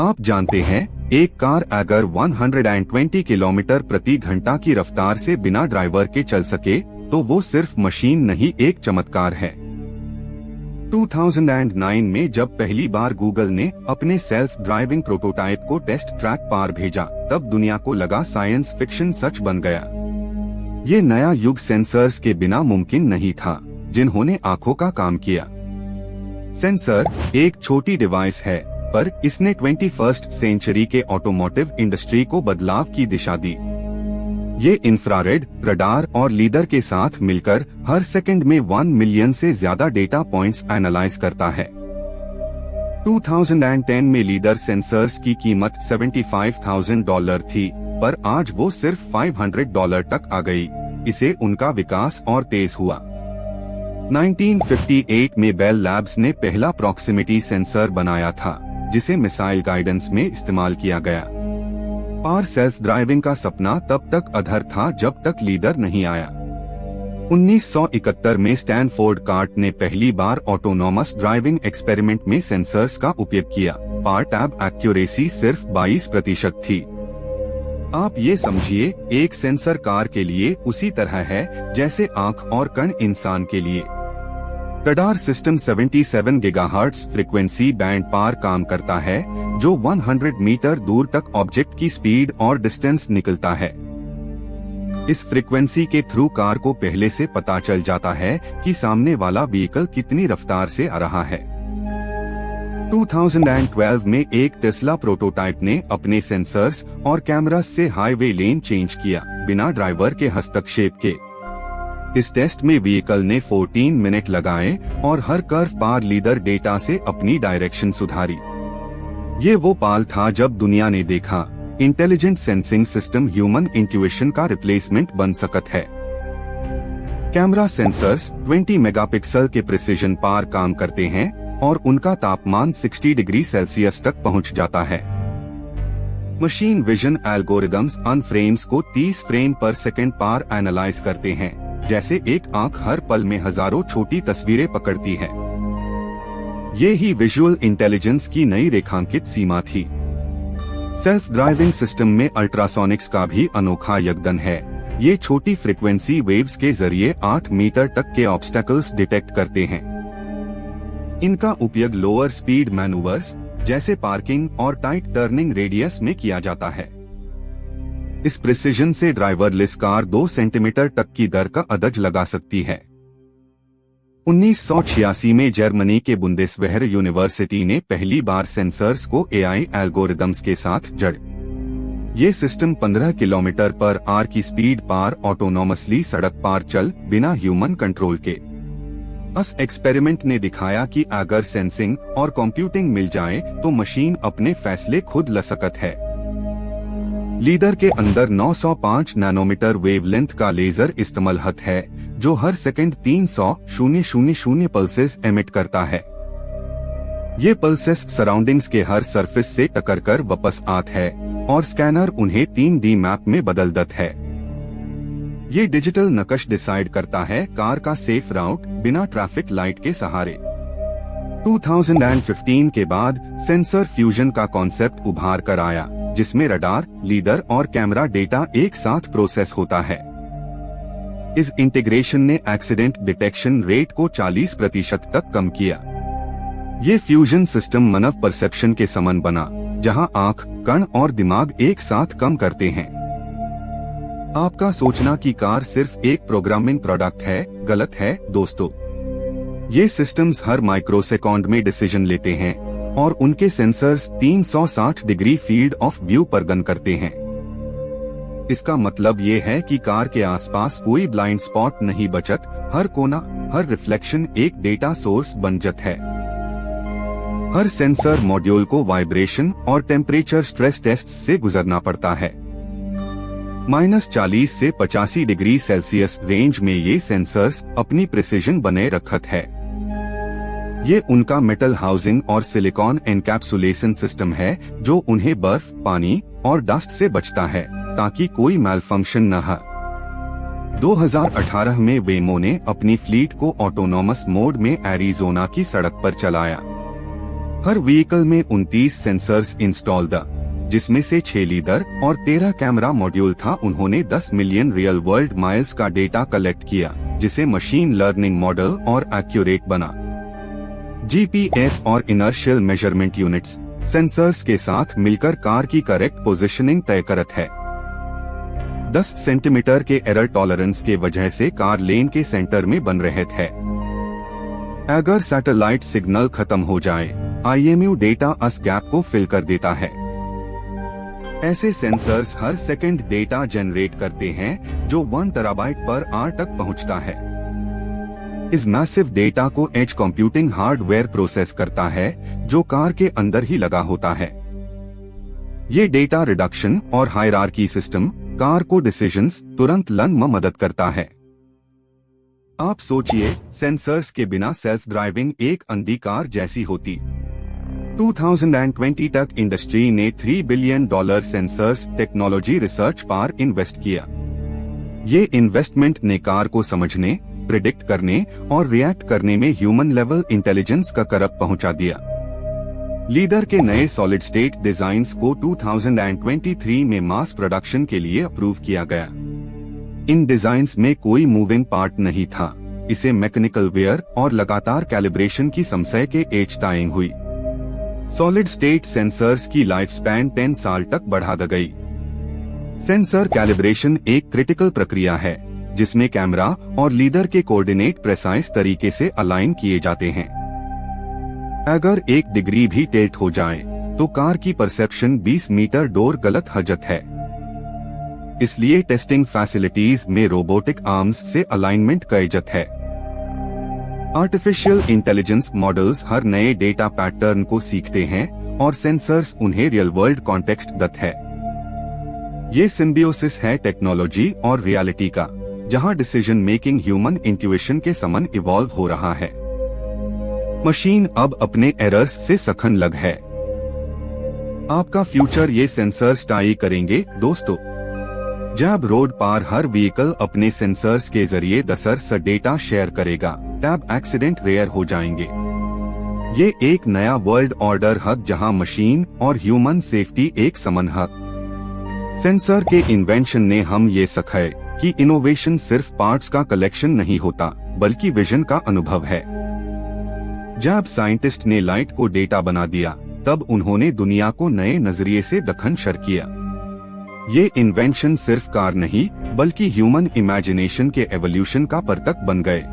आप जानते हैं, एक कार अगर 120 किलोमीटर प्रति घंटा की रफ्तार से बिना ड्राइवर के चल सके तो वो सिर्फ मशीन नहीं, एक चमत्कार है। 2009 में जब पहली बार गूगल ने अपने सेल्फ ड्राइविंग प्रोटोटाइप को टेस्ट ट्रैक पार भेजा, तब दुनिया को लगा साइंस फिक्शन सच बन गया। ये नया युग सेंसर्स के बिना मुमकिन नहीं था, जिन्होंने आंखों का काम किया। सेंसर एक छोटी डिवाइस है, पर इसने 21st सेंचुरी के ऑटोमोटिव इंडस्ट्री को बदलाव की दिशा दी। ये इंफ्रारेड, रडार और लीडर के साथ मिलकर हर सेकंड में 1 मिलियन से ज्यादा डेटा पॉइंट्स एनालाइज करता है। 2010 में लीडर सेंसर्स की कीमत $75,000 थी, पर आज वो सिर्फ $500 तक आ गई। इसे उनका विकास और तेज हुआ। 1958 में बेल लैब्स ने पहला प्रॉक्सिमिटी सेंसर बनाया था, जिसे मिसाइल गाइडेंस में इस्तेमाल किया गया। पार सेल्फ ड्राइविंग का सपना तब तक अधर था जब तक लीडर नहीं आया। 1971 में स्टैनफोर्ड कार्ट ने पहली ऑटोनॉमस ऑटोनॉमस ड्राइविंग एक्सपेरिमेंट में सेंसर्स का उपयोग किया। पार टैब एक्यूरेसी सिर्फ 22% थी। आप ये समझिए, एक सेंसर कार के लिए उसी तरह है जैसे आंख और कण इंसान के लिए। Radar system 77 gigahertz frequency band पार काम करता है, जो 100 मीटर दूर तक ऑब्जेक्ट की स्पीड और डिस्टेंस निकलता है। इस फ्रीक्वेंसी के थ्रू कार को पहले से पता चल जाता है कि सामने वाला व्हीकल कितनी रफ्तार से आ रहा है। 2012 में एक टेस्ला प्रोटोटाइप ने अपने सेंसर्स और कैमरास से हाईवे लेन चेंज किया, बिना ड्राइवर के हस्तक्षेप के। इस टेस्ट में व्हीकल ने 14 मिनट लगाए और हर कर्व पार लीडर डेटा से अपनी डायरेक्शन सुधारी। ये वो पाल था जब दुनिया ने देखा, intelligent sensing system human intuition का रिप्लेसमेंट बन सकत है। कैमरा सेंसर्स 20 मेगापिक्सल के प्रिसिजन पार काम करते हैं और उनका तापमान 60 डिग्री सेल्सियस तक पहुंच जाता है। मशीन विजन एल्गोरिदम्स अन फ्रेम्स को 30 फ्रेम पर सेकंड पार एनालाइज करते हैं, जैसे एक आंख हर पल में हजारों छोटी तस्वीरें पकड़ती है। ये ही विजुअल इंटेलिजेंस की नई रेखांकित सीमा थी। सेल्फ ड्राइविंग सिस्टम में अल्ट्रासोनिक्स का भी अनोखा योगदान है। ये छोटी फ्रीक्वेंसी वेव्स के जरिए 8 मीटर तक के ऑब्स्टेकल्स डिटेक्ट करते हैं। इनका उपयोग लोअर स्पीड मैनूवर्स जैसे पार्किंग और टाइट टर्निंग रेडियस में किया जाता है। इस प्रिसिजन से ड्राइवरलेस कार 2 सेंटीमीटर तक की दर का अंदाज लगा सकती है। 1986 में जर्मनी के बुंदेसवेहर यूनिवर्सिटी ने पहली बार सेंसर्स को एआई एल्गोरिदम्स के साथ जड़। ये सिस्टम 15 किलोमीटर पर आवर की स्पीड पार ऑटोनॉमसली सड़क पार चल, बिना ह्यूमन कंट्रोल के। इस एक्सपेरिमेंट ने दिखाया कि अगर सेंसिंग और कंप्यूटिंग मिल जाए तो मशीन अपने फैसले खुद ले सकत है। लीडर के अंदर 905 नैनोमीटर वेवलेंथ का लेजर इस्तेमाल होता है, जो हर सेकंड 300,000 पल्सेस एमिट करता है। ये पल्सेस सराउंडिंग्स के हर सरफेस से टकरकर वापस आते हैं और स्कैनर उन्हें 3D मैप में बदल देता है। ये डिजिटल नक्शा डिसाइड करता है कार का सेफ राउट बिना ट्रैफिक लाइट के सहारे। 2015 के बाद सेंसर फ्यूजन का कॉन्सेप्ट उभार कर आया, जिसमें रडार, लीडर और कैमरा डेटा एक साथ प्रोसेस होता है। इस इंटीग्रेशन ने एक्सीडेंट डिटेक्शन रेट को 40% तक कम किया। ये फ्यूजन सिस्टम मानव परसेप्शन के समान बना, जहां आंख, कण और दिमाग एक साथ काम करते हैं। आपका सोचना कि कार सिर्फ एक प्रोग्रामिंग प्रोडक्ट है, गलत है दोस्तों। ये सिस्टम्स हर माइक्रोसेकंड में डिसीजन लेते हैं और उनके sensors 360 degree field of view पर गन करते हैं। इसका मतलब ये है कि कार के आसपास कोई ब्लाइंड स्पॉट नहीं बचत, हर कोना, हर रिफ्लेक्शन एक डेटा सोर्स बन जाता है। हर सेंसर मॉड्यूल को वाइब्रेशन और टेम्परेचर स्ट्रेस टेस्ट से गुजरना पड़ता है। -40 से 85 डिग्री सेल्सियस रेंज में ये सेंसर्स अपनी प्रिसिजन बने रखत है। ये उनका मेटल हाउसिंग और सिलिकॉन एनकैप्सुलेशन सिस्टम है, जो उन्हें बर्फ, पानी और डस्ट से बचता है, ताकि कोई मैलफंक्शन न हो। 2018 में वेमो ने अपनी फ्लीट को ऑटोनॉमस मोड में एरिजोना की सड़क पर चलाया। हर व्हीकल में 29 सेंसर्स इंस्टॉल था, जिसमें से 6 लीडर और 13 कैमरा मॉड्यूल था। उन्होंने 10 मिलियन रियल वर्ल्ड माइल्स का डेटा कलेक्ट किया, जिसे मशीन लर्निंग मॉडल और एक्यूरेट बना। जीपीएस और इनर्शियल मेजरमेंट यूनिट्स सेंसर्स के साथ मिलकर कार की करेक्ट पोजीशनिंग तय करत है। 10 सेंटीमीटर के एरर टॉलरेंस के वजह से कार लेन के सेंटर में बन रहे थे। अगर सैटेलाइट सिग्नल खत्म हो जाए, IMU डेटा इस गैप को फिल कर देता है। ऐसे सेंसर्स हर सेकंड डेटा जनरेट करते हैं, जो 1 टेराबाइट पर आवर तक पहुंचता है। इस मैसिव डेटा को एज कंप्यूटिंग हार्डवेयर प्रोसेस करता है, जो कार के अंदर ही लगा होता है। ये डेटा रिडक्शन और हायरार्की सिस्टम कार को डिसीजंस तुरंत लेने में मदद करता है। आप सोचिए, सेंसर्स के बिना सेल्फ ड्राइविंग एक अंधी कार जैसी होती। 2020 तक इंडस्ट्री ने $3 बिलियन सेंसर्स टेक्नोलॉजी रिसर्च पर इन्वेस्ट किया। ये इन्वेस्टमेंट ने कार को समझने, प्रिडिक्ट करने और रिएक्ट करने में ह्यूमन लेवल इंटेलिजेंस का करब पहुंचा दिया। लीडर के नए सॉलिड स्टेट डिजाइन्स को 2023 में मास प्रोडक्शन के लिए अप्रूव किया गया। इन डिजाइन्स में कोई मूविंग पार्ट नहीं था। इसे मैकेनिकल वेयर और लगातार कैलिब्रेशन की समस्या के एज टाइम हुई। सॉलिड स्टेट सेंसर्स की लाइफ स्पैन 10 साल तक बढ़ा दी गई। सेंसर कैलिब्रेशन एक क्रिटिकल प्रक्रिया है, जिसमें कैमरा और लीडर के कोऑर्डिनेट प्रेसाइज तरीके से अलाइन किए जाते हैं। अगर 1 डिग्री भी टिल्ट हो जाए, तो कार की परसेप्शन 20 मीटर दूर गलत हजत है। इसलिए टेस्टिंग फैसिलिटीज में रोबोटिक आर्म्स से अलाइनमेंट का इज्जत है। आर्टिफिशियल इंटेलिजेंस मॉडल्स हर नए डेटा पैटर्न को सीखते हैं और सेंसर्स उन्हें रियल वर्ल्ड कॉन्टेक्स्ट देते हैं। ये सिम्बियोसिस है टेक्नोलॉजी और रियलिटी का, जहां डिसीजन मेकिंग ह्यूमन इंट्यूशन के समान इवॉल्व हो रहा है। मशीन अब अपने एरर्स से सखन लग है। आपका फ्यूचर ये सेंसर्स तय करेंगे दोस्तों। जब रोड पर हर व्हीकल अपने सेंसर्स के जरिए दसर डेटा शेयर करेगा, तब एक्सीडेंट रेयर हो जाएंगे। ये एक नया वर्ल्ड ऑर्डर है, जहां मशीन और ह्यूमन सेफ्टी एक समान है। सेंसर के इन्वेंशन ने हम ये सीखा कि इनोवेशन सिर्फ पार्ट्स का कलेक्शन नहीं होता, बल्कि विजन का अनुभव है। जब साइंटिस्ट ने लाइट को डेटा बना दिया, तब उन्होंने दुनिया को नए नजरिए से दखन शर किया। ये इन्वेंशन सिर्फ कार नहीं, बल्कि ह्यूमन इमेजिनेशन के एवोल्यूशन का प्रतीक बन गए।